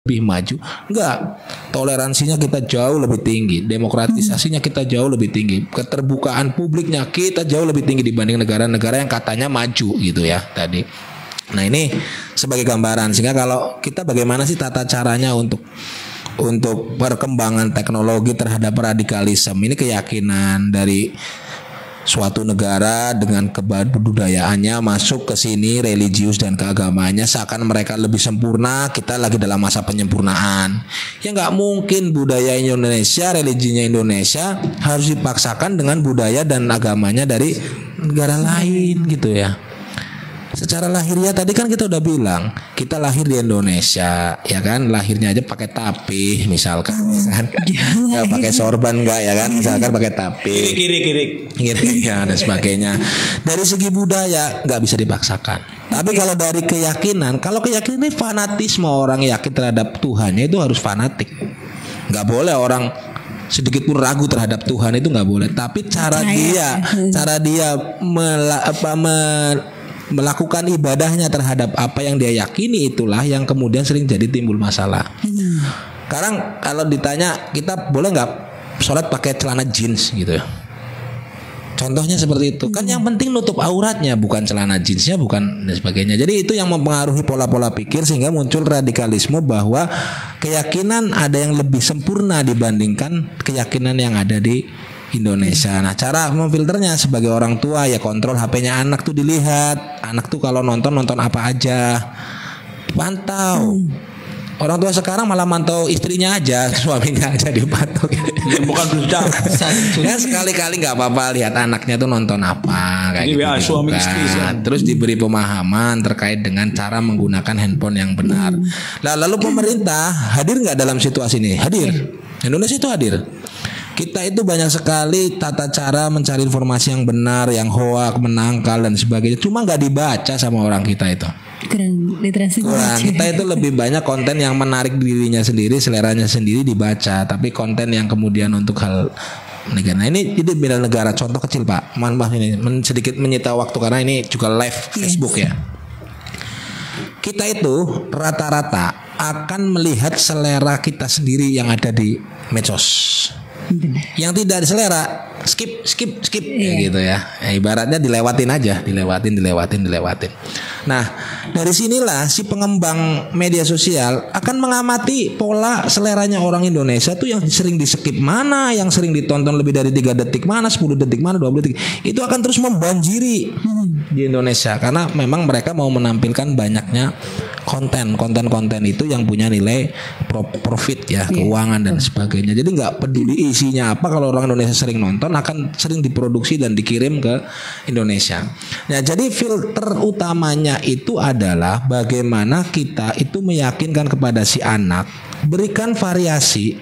lebih maju. Enggak. Toleransinya kita jauh lebih tinggi, demokratisasinya kita jauh lebih tinggi, keterbukaan publiknya kita jauh lebih tinggi dibanding negara-negara yang katanya maju gitu ya tadi. Nah, ini sebagai gambaran, sehingga kalau kita bagaimana sih tata caranya untuk perkembangan teknologi terhadap radikalisme, ini keyakinan dari suatu negara dengan kebudayaannya masuk ke sini, religius dan keagamaannya, seakan mereka lebih sempurna, kita lagi dalam masa penyempurnaan. Ya nggak mungkin budaya Indonesia, religinya Indonesia harus dipaksakan dengan budaya dan agamanya dari negara lain gitu ya. Secara lahiriah tadi kan kita udah bilang kita lahir di Indonesia, ya kan, lahirnya aja pakai tapih misalkan, kan, nggak pakai sorban nggak ya kan, misalkan pakai tapih, kiri ya dan sebagainya. Dari segi budaya nggak bisa dipaksakan. Tapi kalau dari keyakinan, kalau keyakinan ini fanatisme, orang yakin terhadap Tuhannya itu harus fanatik, nggak boleh orang sedikit pun ragu terhadap Tuhan, itu nggak boleh. Tapi cara dia melakukan ibadahnya terhadap apa yang dia yakini, itulah yang kemudian sering jadi timbul masalah. Sekarang kalau ditanya kita boleh nggak sholat pakai celana jeans gitu ya, contohnya seperti itu kan, yang penting nutup auratnya, bukan celana jeansnya, bukan dan sebagainya. Jadi itu yang mempengaruhi pola-pola pikir sehingga muncul radikalisme bahwa keyakinan ada yang lebih sempurna dibandingkan keyakinan yang ada di Indonesia. Nah, cara memfilternya sebagai orang tua ya kontrol HP-nya anak tuh, dilihat anak tuh kalau nonton apa aja, dipantau. Orang tua sekarang malah mantau istrinya aja, suaminya aja dipantau. Ya, bukan berita. Ya sekali-kali nggak apa-apa lihat anaknya tuh nonton apa kayak gitu. Suami istri, terus diberi pemahaman terkait dengan cara menggunakan handphone yang benar. Lalu pemerintah hadir nggak dalam situasi ini? Hadir. Indonesia itu hadir. Kita itu banyak sekali tata cara mencari informasi yang benar, yang hoak, menangkal dan sebagainya. Cuma nggak dibaca sama orang kita itu. Kurang literasi. Kita itu lebih banyak konten yang menarik dirinya sendiri, seleranya sendiri dibaca. Tapi konten yang kemudian untuk hal negara. Nah, ini bela negara, contoh kecil Pak. Maaf ini sedikit menyita waktu karena ini juga live Facebook ya. Kita itu rata-rata akan melihat selera kita sendiri yang ada di medsos. Yang tidak selera skip ya gitu ya. Ibaratnya dilewatin aja, dilewatin. Nah, dari sinilah si pengembang media sosial akan mengamati pola seleranya orang Indonesia tuh, yang sering di skip mana, yang sering ditonton lebih dari 3 detik mana, 10 detik mana, 20 detik. Itu akan terus membanjiri di Indonesia karena memang mereka mau menampilkan banyaknya konten itu yang punya nilai profit ya, keuangan dan sebagainya. Jadi nggak peduli isinya apa, kalau orang Indonesia sering nonton akan sering diproduksi dan dikirim ke Indonesia. Nah, jadi filter utamanya itu adalah bagaimana kita itu meyakinkan kepada si anak, berikan variasi,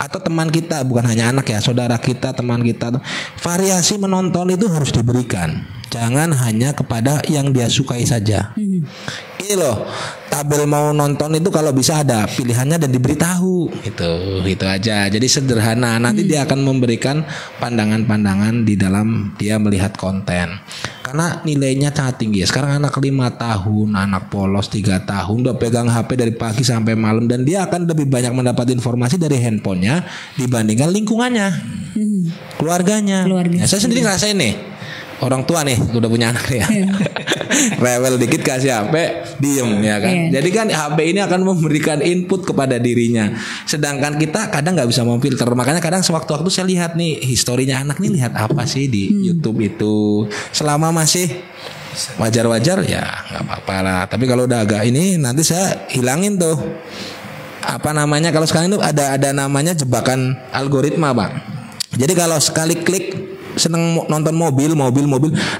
atau teman kita, bukan hanya anak ya, saudara kita, teman kita, variasi menonton itu harus diberikan. Jangan hanya kepada yang dia sukai saja. Ini loh, tabel mau nonton itu kalau bisa ada pilihannya dan diberitahu. Itu aja. Jadi sederhana. Nanti dia akan memberikan pandangan-pandangan di dalam dia melihat konten. Karena nilainya sangat tinggi ya. Sekarang anak 5 tahun, anak polos 3 tahun udah pegang HP dari pagi sampai malam, dan dia akan lebih banyak mendapat informasi dari handphonenya dibandingkan lingkungannya, keluarganya. Ya, saya sendiri ngerasain nih. Orang tua nih udah punya anak ya, rewel dikit kasih HP diem ya kan. Jadi kan HP ini akan memberikan input kepada dirinya, sedangkan kita kadang nggak bisa memfilter. Makanya kadang sewaktu-waktu saya lihat nih historinya anak nih, lihat apa sih di YouTube itu. Selama masih wajar-wajar ya nggak apa-apa lah. Tapi kalau udah agak ini, nanti saya hilangin tuh apa namanya, kalau sekarang itu ada namanya jebakan algoritma Pak. Jadi kalau sekali klik seneng nonton mobil,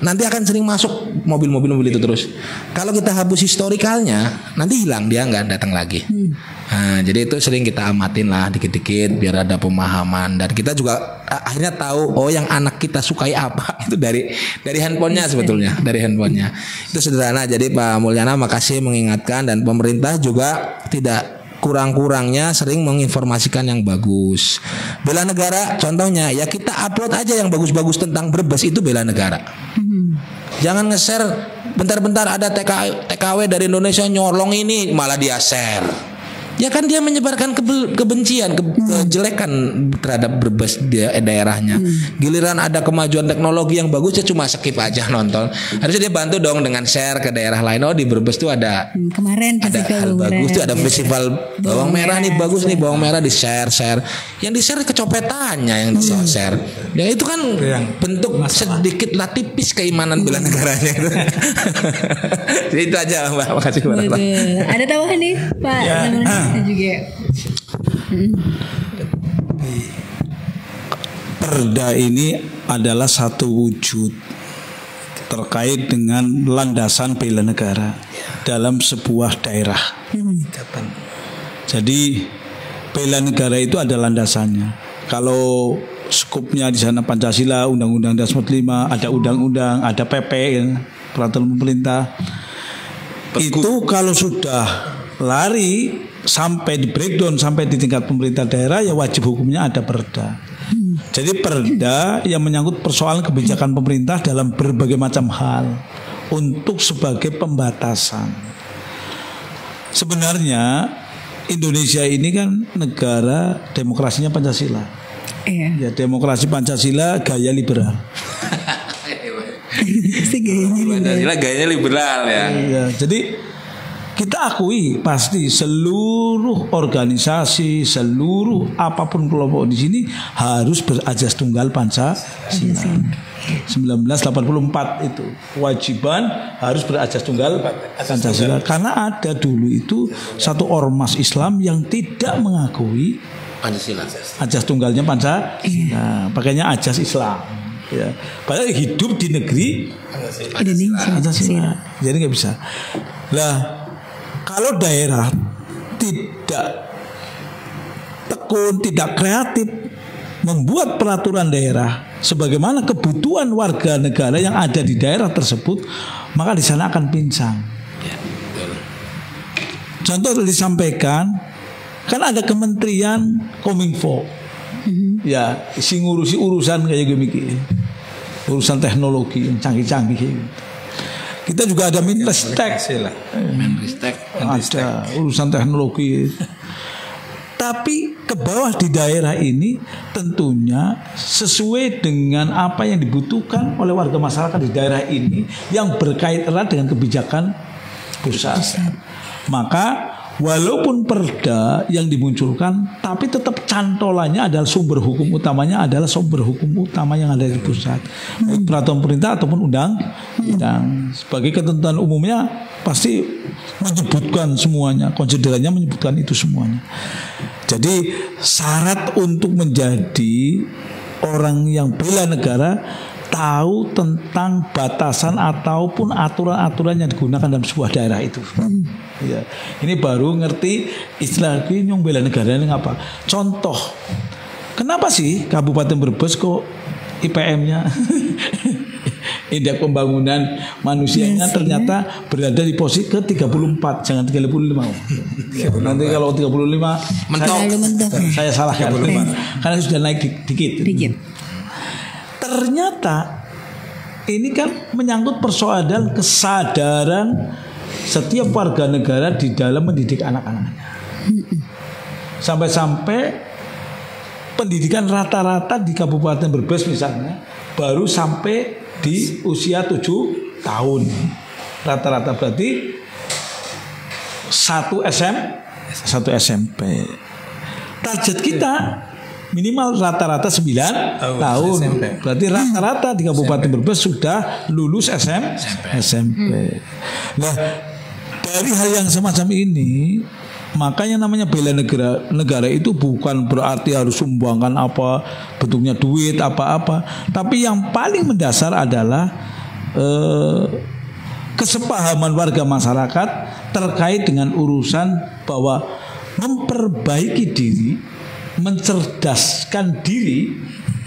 nanti akan sering masuk mobil itu terus. Kalau kita hapus historikalnya, nanti hilang, dia nggak datang lagi. Nah, jadi itu sering kita amatin lah dikit-dikit biar ada pemahaman, dan kita juga akhirnya tahu oh yang anak kita sukai apa itu dari handphonenya sebetulnya, dari handphonenya. Itu sederhana. Jadi Pak Mulyana makasih mengingatkan, dan pemerintah juga tidak kurang-kurangnya sering menginformasikan yang bagus. Bela negara contohnya ya, kita upload aja yang bagus-bagus tentang Brebes, itu bela negara. Jangan nge-share bentar-bentar ada TKW dari Indonesia nyolong ini, malah dia share. Ya kan dia menyebarkan kebencian, kejelekan terhadap Brebes di daerahnya. Giliran ada kemajuan teknologi yang bagus, dia cuma skip aja nonton. Harusnya dia bantu dong dengan share ke daerah lain. Oh di Brebes tuh ada kemarin ada hal bagus tuh, ada festival bawang merah nih, bagus nih bawang merah, di share. Yang di share kecopetannya yang di share. Ya itu kan bentuk sedikitlah tipis keimanan bela negaranya itu. Jadi itu aja Mbak, makasih banyak. Ada tambahan nih Pak? Ya. Juga. Perda ini adalah satu wujud terkait dengan landasan bela negara dalam sebuah daerah. Jadi bela negara itu ada landasannya. Kalau skupnya di sana Pancasila, Undang-Undang Dasar 45, ada undang-undang, ada PP, ya, peraturan pemerintah. Itu kalau sudah lari sampai di breakdown sampai di tingkat pemerintah daerah, ya wajib hukumnya ada perda. Jadi perda yang menyangkut persoalan kebijakan pemerintah dalam berbagai macam hal untuk sebagai pembatasan. Sebenarnya Indonesia ini kan negara demokrasinya Pancasila. Ya demokrasi Pancasila gaya liberal. Pancasila gayanya liberal ya. Ya, jadi kita akui pasti seluruh organisasi, seluruh apapun kelompok di sini harus berajas tunggal Pancasila. 1984 itu kewajiban harus berajas tunggal Pancasila, karena ada dulu itu satu ormas Islam yang tidak mengakui Pancasila. Ajas tunggalnya Pancasila. Nah, pakainya ajas Islam. Ya. Padahal hidup di negeri Pancasila. Jadi nggak bisa. Lah kalau daerah tidak tekun, tidak kreatif membuat peraturan daerah sebagaimana kebutuhan warga negara yang ada di daerah tersebut, maka di sana akan pincang. Contoh disampaikan, kan ada Kementerian Kominfo, ya, isi ngurusi urusan kayak gini, urusan teknologi yang canggih-canggih. Kita juga ada Menristek, ada urusan teknologi. Tapi ke bawah di daerah ini tentunya sesuai dengan apa yang dibutuhkan oleh warga masyarakat di daerah ini yang berkait erat dengan kebijakan pusat. Maka walaupun perda yang dimunculkan, tapi tetap cantolannya adalah sumber hukum utamanya adalah sumber hukum utama yang ada di pusat, baik peraturan pemerintah ataupun undang-undang. Sebagai ketentuan umumnya pasti menyebutkan semuanya, konsiderannya menyebutkan itu semuanya. Jadi syarat untuk menjadi orang yang bela negara tahu tentang batasan ataupun aturan-aturan yang digunakan dalam sebuah daerah itu. Ya. Ini baru ngerti istilah yang bela negara ini apa. Contoh, kenapa sih Kabupaten Brebes kok IPM-nya indeks pembangunan manusianya ternyata berada di posisi ke-34, jangan 35. Nanti kalau 35 mentok. Saya salah 35 karena sudah naik dikit. Ternyata ini kan menyangkut persoalan kesadaran setiap warga negara di dalam mendidik anak-anaknya. Sampai-sampai pendidikan rata-rata di Kabupaten Brebes misalnya baru sampai di usia 7 tahun. Rata-rata berarti 1 SMP. Target kita minimal rata-rata 9 tahun. Berarti rata-rata di Kabupaten Brebes sudah lulus SMP. Nah, dari hal yang semacam ini, makanya namanya bela negara itu bukan berarti harus sumbangkan apa bentuknya duit apa-apa, tapi yang paling mendasar adalah kesepahaman warga masyarakat terkait dengan urusan bahwa memperbaiki diri, mencerdaskan diri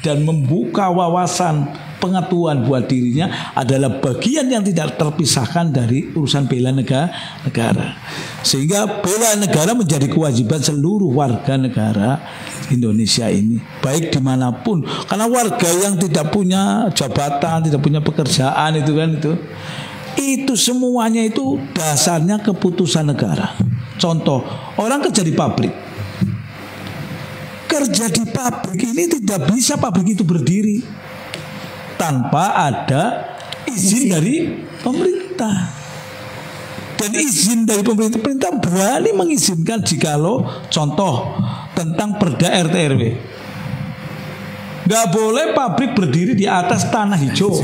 dan membuka wawasan pengetahuan buat dirinya adalah bagian yang tidak terpisahkan dari urusan bela negara. Sehingga bela negara menjadi kewajiban seluruh warga negara Indonesia ini, baik dimanapun. Karena warga yang tidak punya jabatan, tidak punya pekerjaan itu semuanya itu dasarnya keputusan negara. Contoh, orang kerja di pabrik. Kerja di pabrik ini tidak bisa pabrik itu berdiri tanpa ada izin dari pemerintah. Dan izin dari pemerintah berani mengizinkan jikalau contoh tentang perda RT RW. Nggak boleh pabrik berdiri di atas tanah hijau.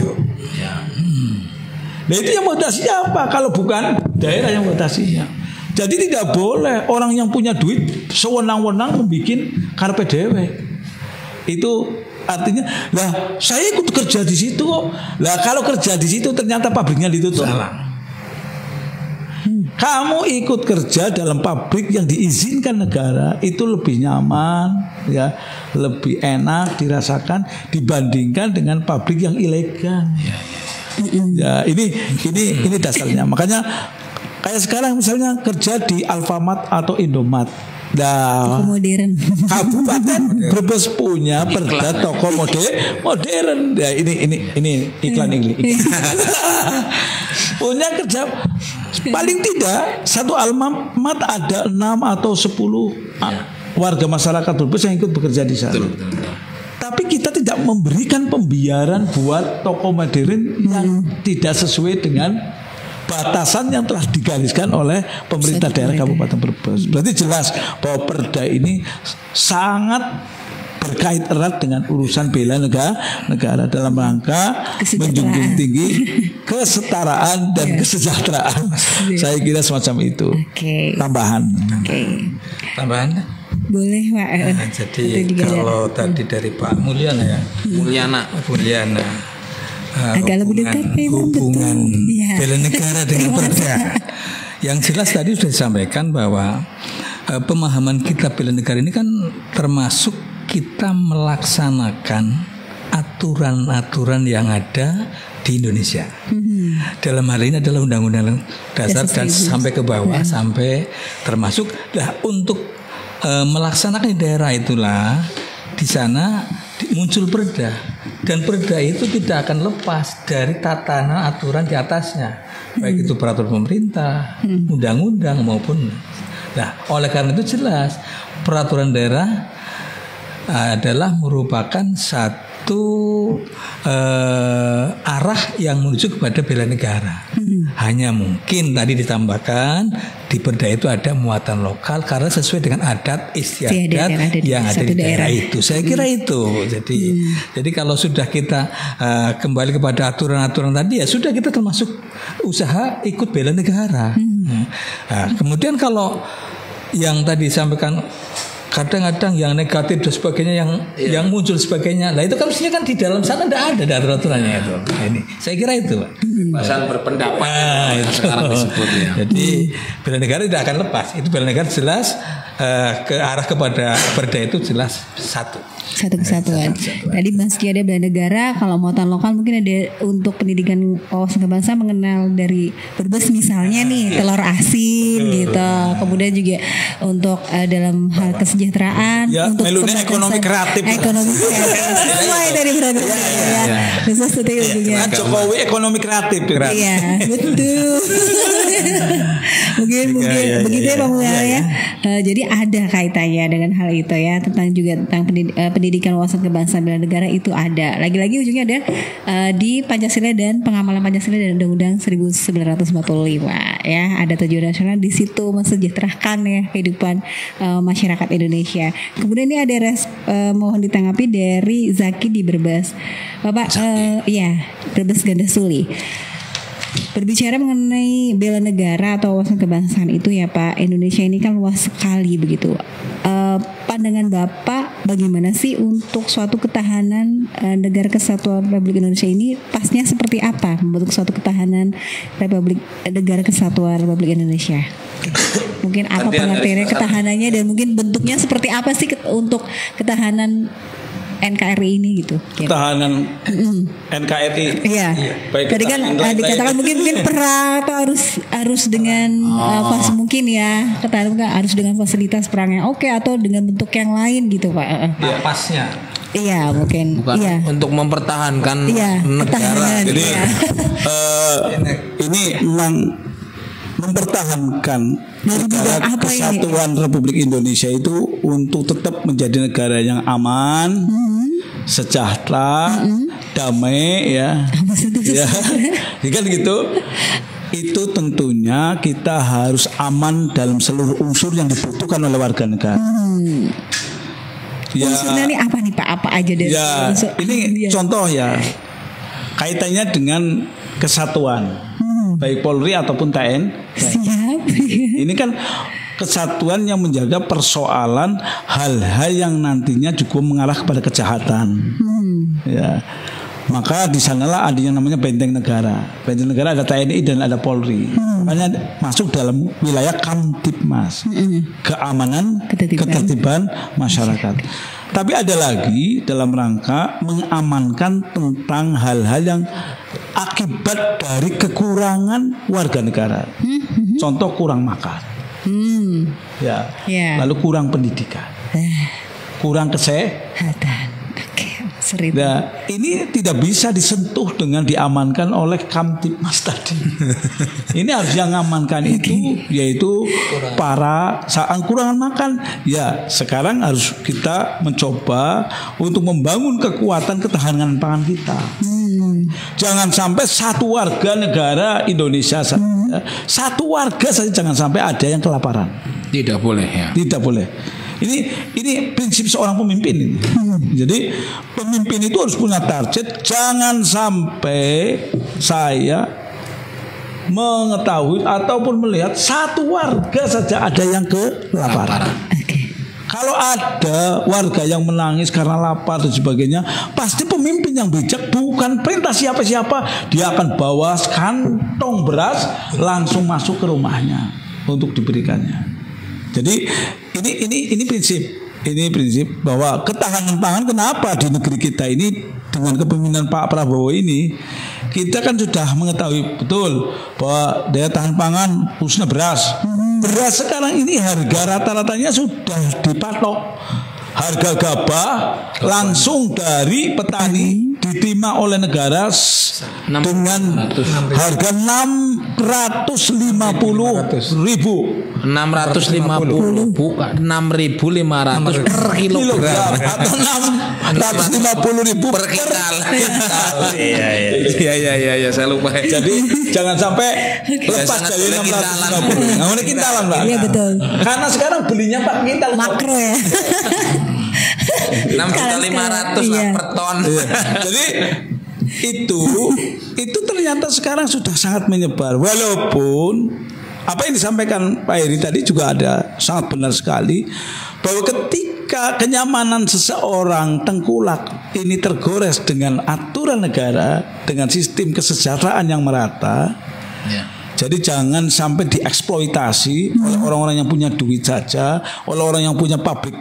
Nah itu yang membatasinya apa? Kalau bukan daerah yang membatasinya. Jadi tidak boleh orang yang punya duit sewenang-wenang membuat karpet dewe. Itu artinya, lah saya ikut kerja di situ kok. Lah kalau kerja di situ ternyata pabriknya ditutup. Salah. Kamu ikut kerja dalam pabrik yang diizinkan negara itu lebih nyaman, ya, lebih enak dirasakan dibandingkan dengan pabrik yang ilegal. Ya, ini dasarnya. Makanya kayak sekarang misalnya kerja di Alfamart atau Indomaret. Nah, modern. Kabupaten Brebes punya perda toko modern. Ya, ini iklan ini. Punya kerja paling tidak satu Alfamart ada 6 atau 10 warga masyarakat Brebes yang ikut bekerja di sana. Betul. Tapi kita tidak memberikan pembiaran buat toko modern yang tidak sesuai dengan batasan yang telah digariskan oleh pemerintah daerah Kabupaten Brebes. Berarti jelas bahwa perda ini sangat berkait erat dengan urusan bela negara dalam rangka menjunjung tinggi kesetaraan dan kesejahteraan. Saya kira semacam itu. Tambahan. Tambahan. Boleh Pak. Jadi kalau tadi dari Pak Mulyana agak lebih dekat hubungan bela negara dengan perda. Yang jelas tadi sudah disampaikan bahwa pemahaman kita bela negara ini kan termasuk kita melaksanakan aturan-aturan yang ada di Indonesia. Dalam hal ini adalah Undang-Undang Dasar dan sampai ke bawah sampai termasuk untuk melaksanakan di daerah itulah di sana muncul perda, dan perda itu tidak akan lepas dari tatanan aturan di atasnya, baik itu peraturan pemerintah, undang-undang maupun. Nah, oleh karena itu jelas peraturan daerah adalah merupakan satu arah yang menuju kepada bela negara. Hanya mungkin tadi ditambahkan di perda itu ada muatan lokal karena sesuai dengan adat istiadat yang ada di daerah itu. Saya kira itu. Jadi kalau sudah kita kembali kepada aturan-aturan tadi, ya sudah, kita termasuk usaha ikut bela negara. Nah, kemudian kalau yang tadi disampaikan kadang-kadang yang negatif dan sebagainya yang muncul sebagainya, lah itu kan mestinya kan di dalam sana tidak ada aturannya itu. Nah, ini saya kira itu, Pak. Kebebasan berpendapat itu sekarang disebut ya. Jadi bela negara tidak akan lepas. Itu bela negara jelas ke arah kepada perda itu jelas satu kesatuan. Tadi meski ada bela negara, kalau muatan lokal mungkin ada untuk pendidikan wawasan kebangsaan mengenal dari Brebes misalnya nih telur asin gitu. Kemudian juga untuk dalam hal kesejahteraan, untuk ekonomi kreatif. Semuanya dari Brebes. Bisa seperti Jokowi ekonomi kreatif. Iya, betul. mungkin begitu ya Pak Mulyana ya. Jadi ada kaitannya dengan hal itu ya, tentang pendidikan wawasan kebangsaan bela negara itu ada. Lagi-lagi ujungnya ada di Pancasila dan pengamalan Pancasila dan Undang-Undang 1945 ya. Ada tujuan nasional di situ mensejahterakan ya kehidupan masyarakat Indonesia. Kemudian ini ada mohon ditanggapi dari Zaki di Brebes. Bapak Brebes Gandasuli. Berbicara mengenai bela negara atau wawasan kebangsaan itu ya Pak, Indonesia ini kan luas sekali begitu. Pandangan Bapak bagaimana sih untuk suatu ketahanan negara kesatuan Republik Indonesia ini pasnya seperti apa membentuk suatu ketahanan negara kesatuan Republik Indonesia? Mungkin apa pengertiannya ketahanannya dan mungkin bentuknya seperti apa sih untuk ketahanan NKRI ini gitu. Ketahanan NKRI. Iya. Tadi kan dikatakan mungkin perang atau harus dengan mungkin ya ketahanan harus dengan fasilitas perang yang oke atau dengan bentuk yang lain gitu Pak. Pasnya. Iya mungkin. Bukan untuk mempertahankan negara. Jadi ini memang mempertahankan Dari bidang negara apa kesatuan Republik Indonesia itu untuk tetap menjadi negara yang aman, sejahtera, damai ya. Ya, kan gitu. Itu tentunya kita harus aman dalam seluruh unsur yang dibutuhkan oleh warga negara. Ya, unsurnya ini apa nih Pak? Apa aja dari ya, unsur? ini contoh ya, kaitannya dengan kesatuan, baik Polri ataupun TNI. Siap. Ini kan kesatuan yang menjaga persoalan hal-hal yang nantinya juga mengarah kepada kejahatan. Ya. Maka di sanalah ada yang namanya benteng negara. Benteng negara ada TNI dan ada Polri. Makanya masuk dalam wilayah Kamtibmas. Keamanan, ketertiban masyarakat. Tapi ada lagi dalam rangka mengamankan tentang hal-hal yang akibat dari kekurangan warga negara. Contoh kurang makan. Ya. Lalu kurang pendidikan. Kurang kesehatan. Nah, ini tidak bisa disentuh dengan diamankan oleh Kamtibmas tadi. Ini harus yang mengamankan itu yaitu para saat kurangan makan. Ya, sekarang harus kita mencoba untuk membangun kekuatan ketahanan pangan kita. Jangan sampai satu warga negara Indonesia saja, satu warga saja jangan sampai ada yang kelaparan. Tidak boleh ya. Tidak boleh. Ini prinsip seorang pemimpin ini. Jadi pemimpin itu harus punya target. Jangan sampai saya mengetahui ataupun melihat satu warga saja ada yang kelaparan. Kalau ada warga yang menangis karena lapar dan sebagainya, pasti pemimpin yang bijak, bukan perintah siapa-siapa, dia akan bawa kantong beras langsung masuk ke rumahnya untuk diberikannya. Jadi ini prinsip bahwa ketahanan pangan. Kenapa di negeri kita ini dengan kepemimpinan Pak Prabowo ini kita kan sudah mengetahui betul bahwa daya tahan pangan khususnya beras sekarang ini harga rata-ratanya sudah dipatok. Harga gabah langsung dari petani diterima oleh negara dengan harga 650.000 bukan 6.500 per kilogram atau 650.000 per kintal. Iya saya lupa. Jadi jangan sampai lepas dari 650. Nah, ini kintalan, Mbak. Iya betul. Karena sekarang belinya Pak kintal makro ya. 6.500.000 lah per ton. Jadi itu ternyata sekarang sudah sangat menyebar. Walaupun apa yang disampaikan Pak Heri tadi juga ada sangat benar sekali, bahwa ketika kenyamanan seseorang tengkulak ini tergores dengan aturan negara, dengan sistem kesejahteraan yang merata, jadi jangan sampai dieksploitasi oleh orang-orang yang punya duit saja, oleh orang yang punya pabrik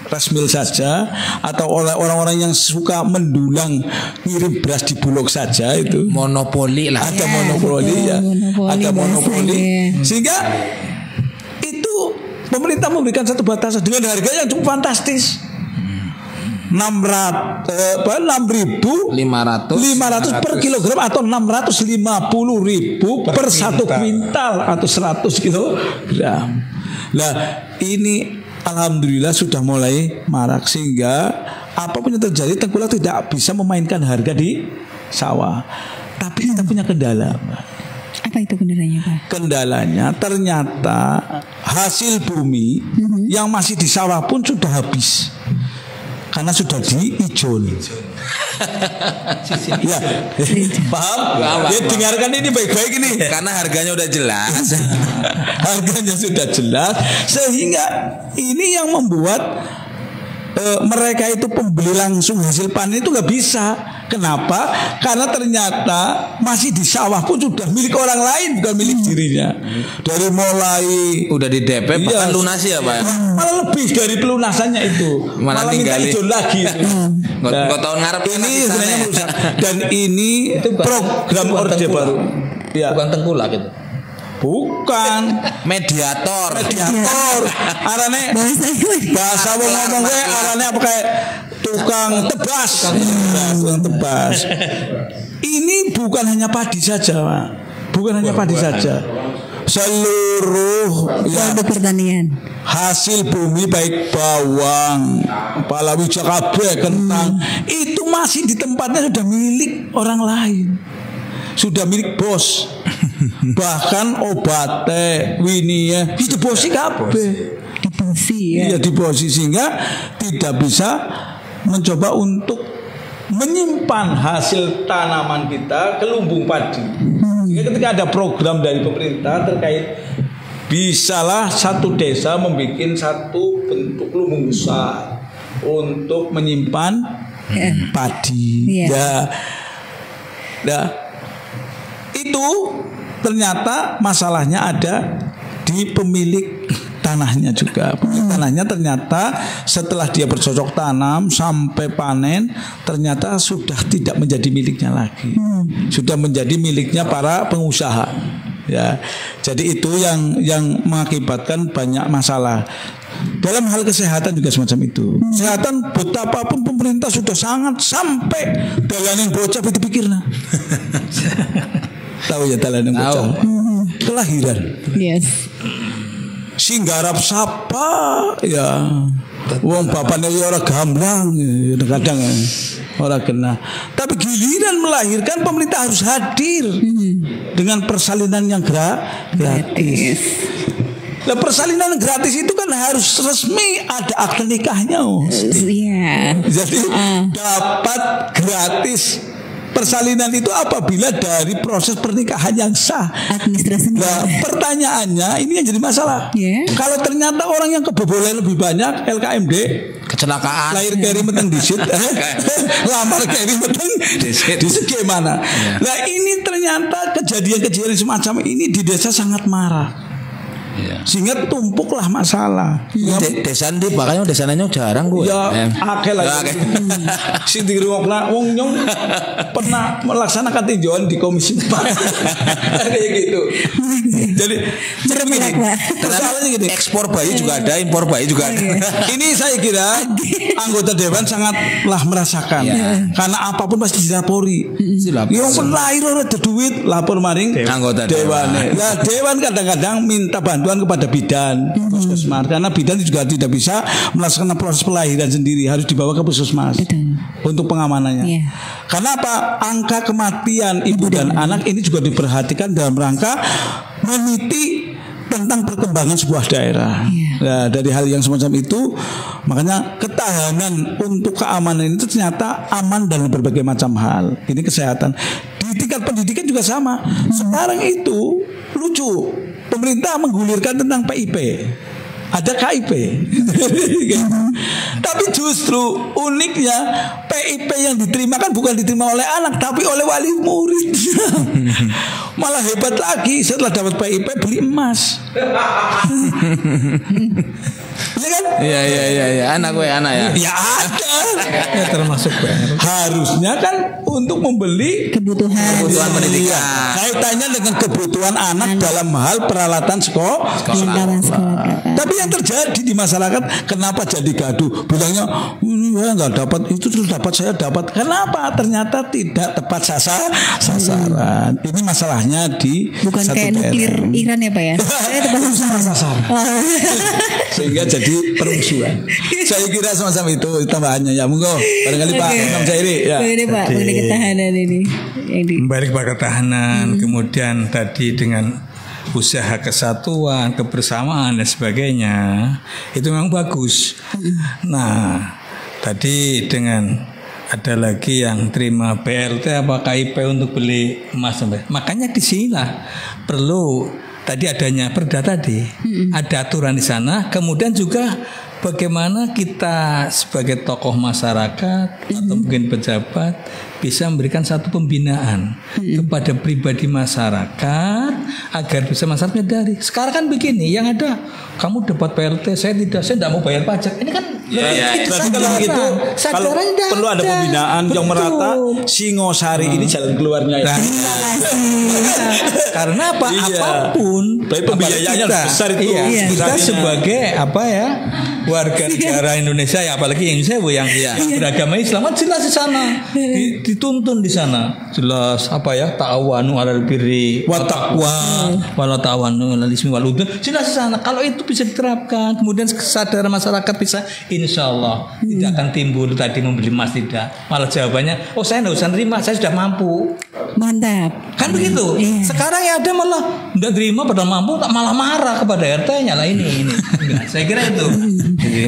rice mill saja, atau oleh orang-orang yang suka mendulang ngirim beras di Bulog saja. Itu monopoli lah. Ada monopoli ya. Ada monopoli. Sehingga itu pemerintah memberikan satu batasan dengan harga yang cukup fantastis. 6.500 per kilogram atau 650.000 per satu kuintal atau 100 kilogram. Nah, ini alhamdulillah sudah mulai marak, sehingga apapun yang terjadi tengkulak tidak bisa memainkan harga di sawah. Tapi kita punya kendala, Mbak. Apa itu kendalanya, Pak? Kendalanya ternyata hasil bumi yang masih di sawah pun sudah habis. Karena sudah diijol. Ya, paham? Ya, dengarkan ini baik-baik ini. Karena harganya udah jelas. Harganya sudah jelas, sehingga ini yang membuat mereka itu pembeli langsung hasil panen itu nggak bisa. Kenapa? Karena ternyata masih di sawah pun sudah milik orang lain, bukan milik dirinya. Dari mulai udah di DP bahkan lunasi ya Pak. Malah lebih dari pelunasannya itu. Malah minta ijol lagi. Nggak tahun ngarep ini sebenarnya merusak. Dan ini program orde baru. Ya. Bukan tengkulak itu. Bukan mediator. Arane bahasa wong ngomong gue arane apa kayak tukang tebas. Tukang tebas. Ini bukan hanya padi saja, Pak. Bukan hanya padi saja. seluruh produk pertanian. hasil bumi baik bawang, palawija kabeh, kentang itu masih di tempatnya sudah milik orang lain. Sudah milik bos. Bahkan obatnya, winie itu bosi kabeh. Dibosi ya. Iya dibosi sehingga tidak bisa mencoba untuk menyimpan hasil tanaman kita ke lumbung padi. Sehingga ketika ada program dari pemerintah terkait bisalah satu desa membuat satu bentuk lumbung besar untuk menyimpan padi. Ya, itu ternyata masalahnya ada di pemilik tanahnya juga. Pemilik tanahnya ternyata setelah dia bercocok tanam sampai panen ternyata sudah tidak menjadi miliknya lagi. Sudah menjadi miliknya para pengusaha. Ya. Jadi itu yang mengakibatkan banyak masalah. Dalam hal kesehatan juga semacam itu. Kesehatan betapapun pemerintah sudah sangat sampai dalaning bocah dipikirna. Tahu ya dalaning bocah. Kelahiran. Yes. Sing garap sapa ya. Wong bapaknya ya ora gamblang kadang ora kena. Tapi giliran melahirkan pemerintah harus hadir dengan persalinan yang gratis. Nah, persalinan gratis itu kan harus resmi, ada akte nikahnya. Iya. Jadi dapat gratis. Persalinan itu apabila dari proses pernikahan yang sah. Administrasinya. Nah, pertanyaannya ini yang jadi masalah. Kalau ternyata orang yang kebobolan lebih banyak, LKMD, kecelakaan, lahir keri meteng disit, lamar keri meteng disit gimana? Nah ini ternyata kejadian-kejadian semacam ini di desa sangat marah. Sehingga tumpuklah masalah. Desa ndi makanya desanya jarang gue. Ya akeh lah. Sing di rumah wong nyong pernah melaksanakan tinjauan di Komisi 4. Kayak gitu. Jadi masalahnya gitu. Ekspor bayi juga ada, impor bayi juga ada. Ini saya kira anggota dewan sangatlah merasakan. Karena apapun pasti dilapori. Yang lahir ora ada duit lapor maring anggota dewan. Nah, dewan kadang-kadang minta bantuan kepada bidan puskesmas karena bidan juga tidak bisa melaksanakan proses pelahiran sendiri, harus dibawa ke puskesmas untuk pengamanannya. Karena apa? Angka kematian ibu dan anak ini juga diperhatikan dalam rangka meniti tentang perkembangan sebuah daerah. Nah, dari hal yang semacam itu, makanya ketahanan untuk keamanan itu ternyata aman dalam berbagai macam hal. Ini kesehatan. Di tingkat pendidikan juga sama. Sekarang itu lucu. Pemerintah menggulirkan tentang PIP. Ada KIP. Tapi justru uniknya PIP yang diterima kan bukan diterima oleh anak tapi oleh wali murid. Malah hebat lagi setelah dapat PIP beli emas. Ya kan? Iya. Anak ya. Ya ada. Ya termasuk banget. Harusnya kan untuk membeli kebutuhan pendidikan. Kaitannya dengan kebutuhan anak dalam hal peralatan sekolah. Tapi yang terjadi di masyarakat, kenapa jadi gaduh? Bilangnya ini ya nggak dapat, itu terus dapat, saya dapat. Kenapa? Ternyata tidak tepat sasaran. Ini masalahnya di bukan satu kayak nuklir Iran ya Pak ya? Saya tepat sasaran. Sehingga jadi permusuhan. Saya kira semacam itu tambahannya ya. Monggo barangkali Pak Imam Jairi ya. Ini Pak mengenai ketahanan ini. Kembali kepada ketahanan, kemudian tadi dengan usaha kesatuan, kebersamaan dan sebagainya, itu memang bagus. Nah, tadi dengan ada lagi yang terima BLT apa KIP untuk beli emas, makanya di sinilah perlu tadi adanya perda tadi, ada aturan di sana, kemudian juga bagaimana kita sebagai tokoh masyarakat atau mungkin pejabat bisa memberikan satu pembinaan kepada pribadi masyarakat agar bisa masyarakat menyadari. Sekarang kan begini, yang ada kamu dapat PLT, saya tidak mau bayar pajak. Ini kan berarti kalau begitu kalau perlu ada pembinaan yang merata. Singosari ini jalan keluarnya ya. Karena apapun pembiayaannya besar itu. Kita sebagai warga negara Indonesia ya, apalagi Indonesia yang beragama Islam kan jelas di sana, dituntun di sana jelas apa ya, ta'awanu 'alal birri wa taqwa wala ta'awanu 'alal ismi wal udwan, jelas di sana. Kalau itu bisa diterapkan, kemudian kesadaran masyarakat bisa, insya Allah tidak akan timbul tadi membeli emas, tidak, malah jawabannya saya nggak usah nerima, saya sudah mampu. Mantap. Kan begitu. Sekarang ya ada malah nggak terima padahal mampu, malah marah kepada RT-nya lah ini. Saya kira itu. Jadi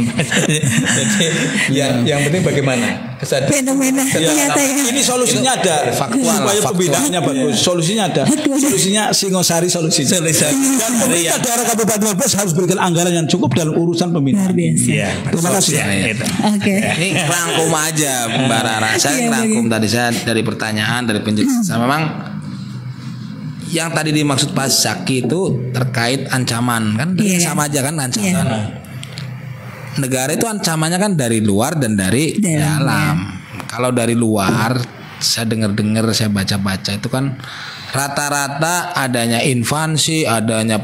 yang penting bagaimana kesadaran. Fenomena ternyata ya. Ini solusinya ada. Faktual. Supaya pembinaannya bagus. Solusinya ada. Solusinya Singosari solusinya. Dan pemerintah daerah Kabupaten Brebes harus berikan anggaran yang cukup dalam urusan pembinaan. Luar biasa. Iya. Terima kasih. Oke. Ini rangkum aja Mbak Rara. Saya rangkum tadi saya dari pertanyaan dari penjelasan. Memang yang tadi dimaksud Pak Zaki itu terkait ancaman kan, sama aja kan ancaman. Negara itu ancamannya kan dari luar dan dari dalam. Kalau dari luar, saya dengar-dengar, saya baca-baca itu kan rata-rata adanya invasi, adanya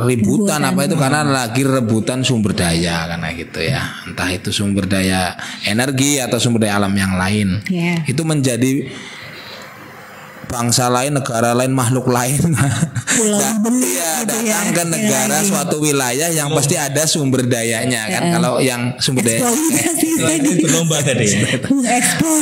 ributan apa itu karena lagi rebutan sumber daya karena gitu ya. Entah itu sumber daya energi atau sumber daya alam yang lain. Itu menjadi bangsa lain, negara lain, makhluk lain datang ke negara suatu wilayah yang pasti ada sumber dayanya kan. Kalau yang sumber daya berlomba tadi ekspor.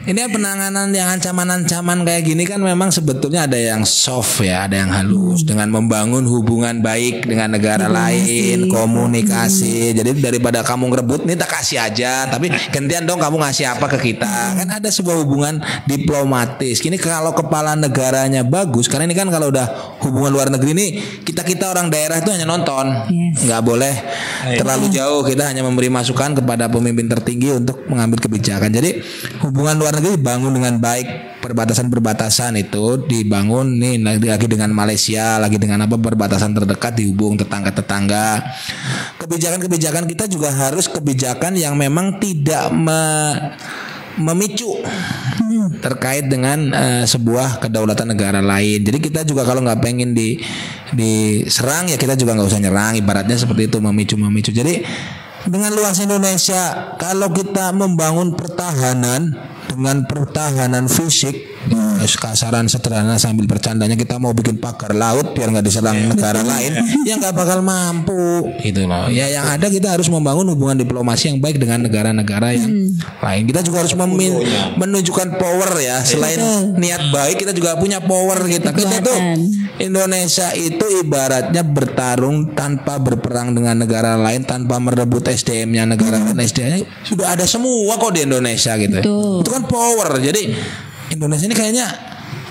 Ini penanganan yang ancaman-ancaman kayak gini kan memang sebetulnya ada yang soft ya, ada yang halus dengan membangun hubungan baik dengan negara lain, komunikasi. Jadi daripada kamu ngerebut nih tak kasih aja, tapi gantian dong kamu ngasih apa ke kita. Kan ada sebuah hubungan diplomatis. Ini kalau kepala negaranya bagus, karena ini kan kalau udah hubungan luar negeri ini kita orang daerah itu hanya nonton, nggak boleh terlalu jauh. Kita hanya memberi masukan kepada pemimpin tertinggi untuk mengambil kebijakan. Jadi hubungan luar negeri dibangun dengan baik, perbatasan itu dibangun nih lagi dengan Malaysia, lagi dengan apa perbatasan terdekat dihubung tetangga-tetangga. Kebijakan-kebijakan kita juga harus kebijakan yang memang tidak memicu terkait dengan sebuah kedaulatan negara lain. Jadi kita juga kalau nggak pengen diserang ya kita juga nggak usah nyerang. Ibaratnya seperti itu, memicu. Jadi dengan luas Indonesia, kalau kita membangun pertahanan dengan pertahanan fisik, kasaran sederhana sambil bercandanya kita mau bikin pagar laut biar nggak diserang negara lain, ya nggak bakal mampu gitu loh. Ya yang ada kita harus membangun hubungan diplomasi yang baik dengan negara-negara yang lain. Kita juga harus menunjukkan power ya. Selain niat baik, kita juga punya power kita. Kita tuh Indonesia itu ibaratnya bertarung tanpa berperang dengan negara lain, tanpa merebut SDM-nya negara lain. SDM-nya sudah ada semua kok di Indonesia gitu. Itu kan power. Jadi Indonesia ini kayaknya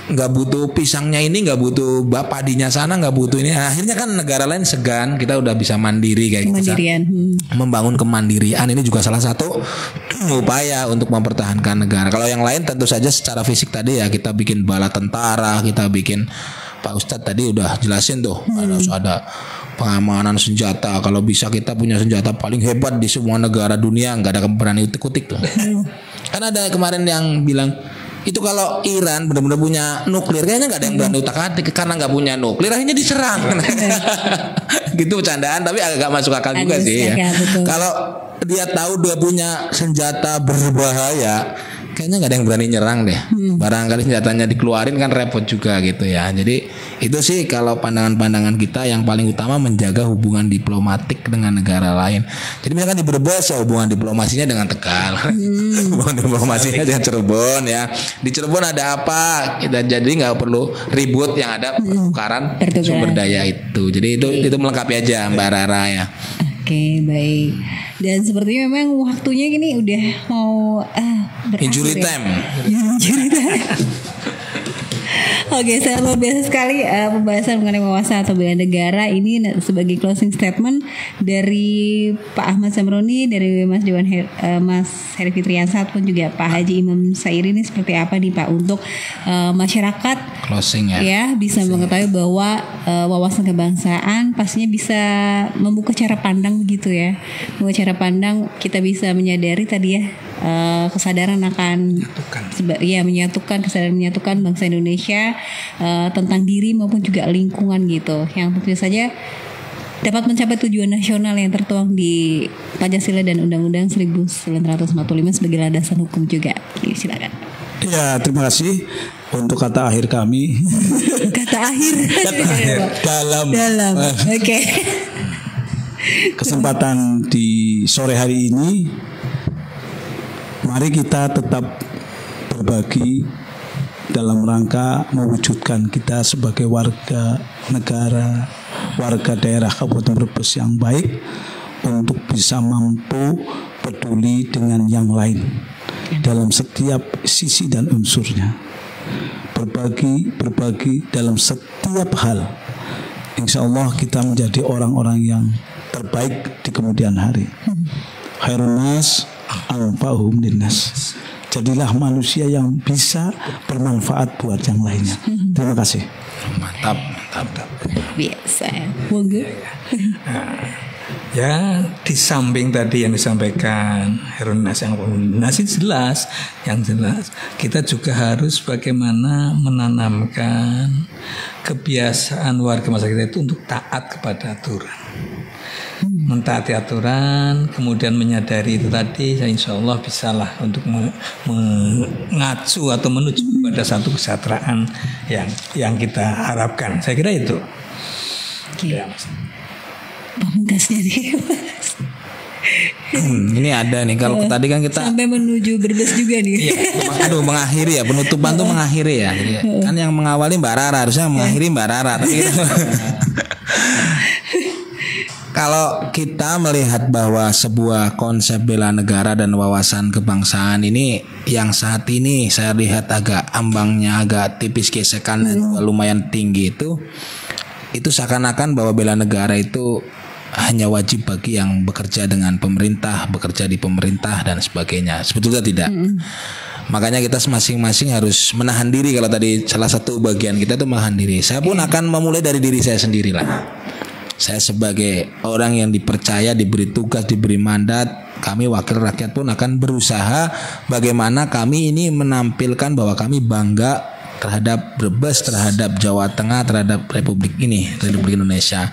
nggak butuh pisangnya ini, nggak butuh padinya sana, nggak butuh ini. Akhirnya kan negara lain segan, kita udah bisa mandiri kayak gitu. Membangun kemandirian ini juga salah satu upaya untuk mempertahankan negara. Kalau yang lain tentu saja secara fisik tadi ya kita bikin bala tentara, kita bikin, Pak Ustadz tadi udah jelasin tuh harus ada pengamanan senjata. Kalau bisa kita punya senjata paling hebat di semua negara dunia, nggak ada berani utik-utik tuh. Kan ada kemarin yang bilang itu kalau Iran benar-benar punya nuklir kayaknya nggak ada yang berani utak-atik karena nggak punya nuklir akhirnya diserang. Gitu bercandaan tapi agak masuk akal juga sih ya. Kalau dia tahu dia punya senjata berbahaya kayaknya nggak ada yang berani nyerang deh. Barangkali senjatanya dikeluarin kan repot juga gitu ya. Jadi itu sih kalau pandangan-pandangan kita yang paling utama menjaga hubungan diplomatik dengan negara lain. Jadi misalkan di Brebes ya hubungan diplomasinya dengan Tegal, hubungan diplomasinya dengan Cirebon ya. Di Cirebon ada apa? Kita jadi nggak perlu ribut, yang ada pertukaran sumber daya itu. Jadi itu melengkapi aja Mbak Rara ya. Oke, baik. Dan sepertinya memang waktunya gini udah mau berakhir. Injury time. Oke, sangat luar biasa sekali pembahasan mengenai wawasan atau bela negara ini sebagai closing statement dari Pak Ahmad Samroni, dari Mas Dewan Mas Heri Fitriansah pun juga Pak Haji Imam Sairi. Ini seperti apa nih Pak untuk masyarakat closing ya bisa mengetahui bahwa wawasan kebangsaan pastinya bisa membuka cara pandang begitu ya. Membuka cara pandang, kita bisa menyadari tadi ya kesadaran akan menyatukan bangsa Indonesia tentang diri maupun juga lingkungan gitu, yang tentu saja dapat mencapai tujuan nasional yang tertuang di Pancasila dan Undang-Undang 1945 sebagai landasan hukum juga. Jadi, silakan. Ya, terima kasih untuk kata akhir kami. Kata akhir. Dalam. Oke. Kesempatan di sore hari ini, mari kita tetap berbagi dalam rangka mewujudkan kita sebagai warga negara, warga daerah Kabupaten Brebes yang baik untuk bisa mampu peduli dengan yang lain dalam setiap sisi dan unsurnya. Berbagi dalam setiap hal. Insya Allah kita menjadi orang-orang yang terbaik di kemudian hari. Khairun nas anfa'uhum linnas. Jadilah manusia yang bisa bermanfaat buat yang lainnya. Terima kasih. Mantap. Biasa. Monggo. Ya, di samping tadi yang disampaikan Khairun nas anfa'uhum linnas, yang jelas kita juga harus bagaimana menanamkan kebiasaan warga masyarakat itu untuk taat kepada aturan. Mentaati aturan, kemudian menyadari itu tadi, insya Allah bisalah untuk mengacu atau menuju pada satu kesejahteraan yang kita harapkan. Saya kira itu. Ya, pamungkasnya nih. Ini ada nih, kalau tadi kan kita sampai menuju Brebes juga nih. Iya, mengakhiri ya, penutupan tuh mengakhiri ya. Jadi, kan yang mengawali Mbak Rara, harusnya mengakhiri Mbak Rara. Tapi kalau kita melihat bahwa sebuah konsep bela negara dan wawasan kebangsaan ini yang saat ini saya lihat agak ambangnya agak tipis, gesekan dan lumayan tinggi, itu seakan-akan bahwa bela negara itu hanya wajib bagi yang bekerja dengan pemerintah, bekerja di pemerintah dan sebagainya. Sebetulnya tidak. Makanya kita masing-masing harus menahan diri. Kalau tadi salah satu bagian kita itu menahan diri. Saya pun akan memulai dari diri saya sendirilah. Saya sebagai orang yang dipercaya, diberi tugas, diberi mandat, kami wakil rakyat pun akan berusaha bagaimana kami ini menampilkan bahwa kami bangga terhadap Brebes, terhadap Jawa Tengah, terhadap Republik ini, Republik Indonesia.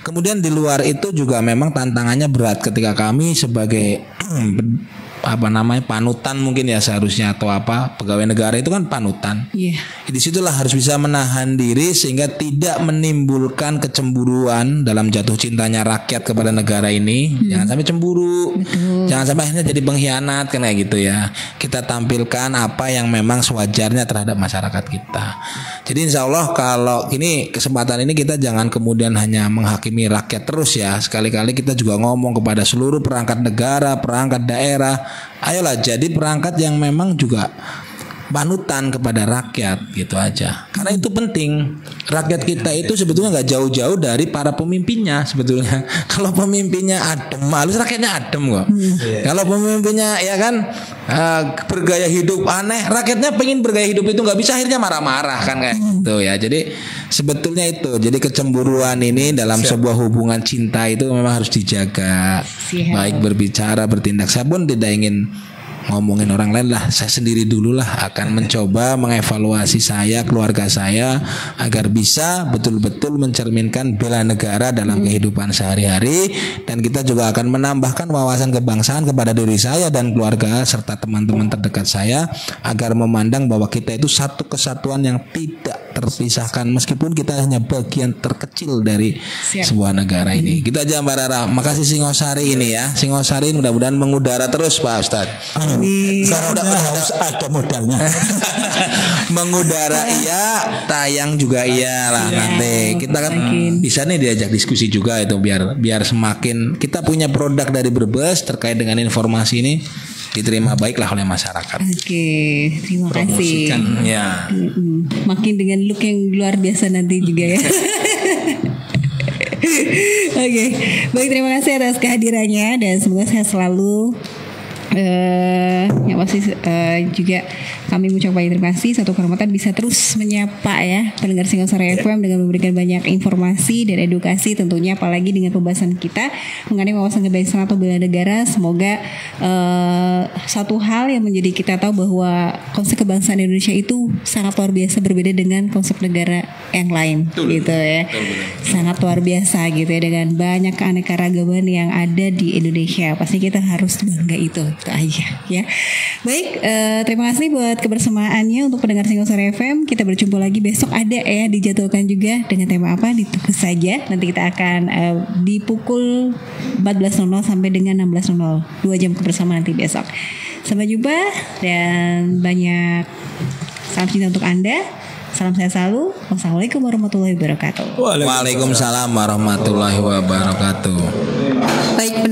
Kemudian di luar itu juga memang tantangannya berat ketika kami sebagai panutan mungkin ya seharusnya, atau pegawai negara itu kan panutan. Disitulah harus bisa menahan diri sehingga tidak menimbulkan kecemburuan dalam jatuh cintanya rakyat kepada negara ini. Jangan sampai cemburu. Jangan sampai akhirnya jadi pengkhianat kan kayak gitu ya. Kita tampilkan apa yang memang sewajarnya terhadap masyarakat kita. Jadi insya Allah kalau ini kesempatan ini kita jangan kemudian hanya menghakimi rakyat terus ya. Sekali-kali kita juga ngomong kepada seluruh perangkat negara, perangkat daerah, ayolah jadi perangkat yang memang juga panutan kepada rakyat gitu aja. Karena itu penting. Rakyat kita itu sebetulnya nggak jauh-jauh dari para pemimpinnya sebetulnya. Kalau pemimpinnya adem, halus rakyatnya adem kok. Kalau pemimpinnya ya kan bergaya hidup aneh, rakyatnya pengen bergaya hidup itu nggak bisa, akhirnya marah-marah kan kayak gitu ya. Jadi sebetulnya itu. Jadi kecemburuan ini dalam sebuah hubungan cinta itu memang harus dijaga. Baik berbicara, bertindak. Saya pun tidak ingin ngomongin orang lain lah, saya sendiri dulu lah akan mencoba mengevaluasi saya, keluarga saya agar bisa betul-betul mencerminkan bela negara dalam kehidupan sehari-hari, dan kita juga akan menambahkan wawasan kebangsaan kepada diri saya dan keluarga serta teman-teman terdekat saya agar memandang bahwa kita itu satu kesatuan yang tidak terpisahkan meskipun kita hanya bagian terkecil dari sebuah negara ini. Gitu aja Mbak Rara. Makasih Singosari ini ya. Singosari mudah-mudahan mengudara terus Pak Ustadz. Sekarang harus ada modalnya. Mengudara iya, tayang juga iya lah nanti. Kita kan bisa nih diajak diskusi juga itu biar semakin kita punya produk dari Brebes terkait dengan informasi ini diterima baiklah oleh masyarakat. Oke, terima kasih. Ya. Makin dengan look yang luar biasa nanti juga ya. Oke, baik, terima kasih atas kehadirannya dan semoga sehat selalu. Yang pasti juga kami mengucapkan terima kasih. Satu kehormatan bisa terus menyapa ya pendengar Singosari FM dengan memberikan banyak informasi dan edukasi tentunya, apalagi dengan pembahasan kita mengenai wawasan kebangsaan atau bela negara. Semoga satu hal yang menjadi kita tahu bahwa konsep kebangsaan Indonesia itu sangat luar biasa berbeda dengan konsep negara yang lain. Betul, gitu ya. Sangat luar biasa gitu ya, dengan banyak keanekaragaman yang ada di Indonesia. Pasti kita harus bangga itu aja ya. Baik, terima kasih buat kebersamaannya untuk pendengar Single Sore FM. Kita berjumpa lagi besok, ada ya dijadwalkan juga dengan tema apa, ditunggu saja. Nanti kita akan di pukul 14.00 sampai dengan 16.00, 2 jam kebersamaan nanti besok. Sampai jumpa dan banyak salam cinta untuk Anda. Salam sehat selalu. Wassalamualaikum warahmatullahi wabarakatuh. Waalaikumsalam warahmatullahi wabarakatuh. Baik,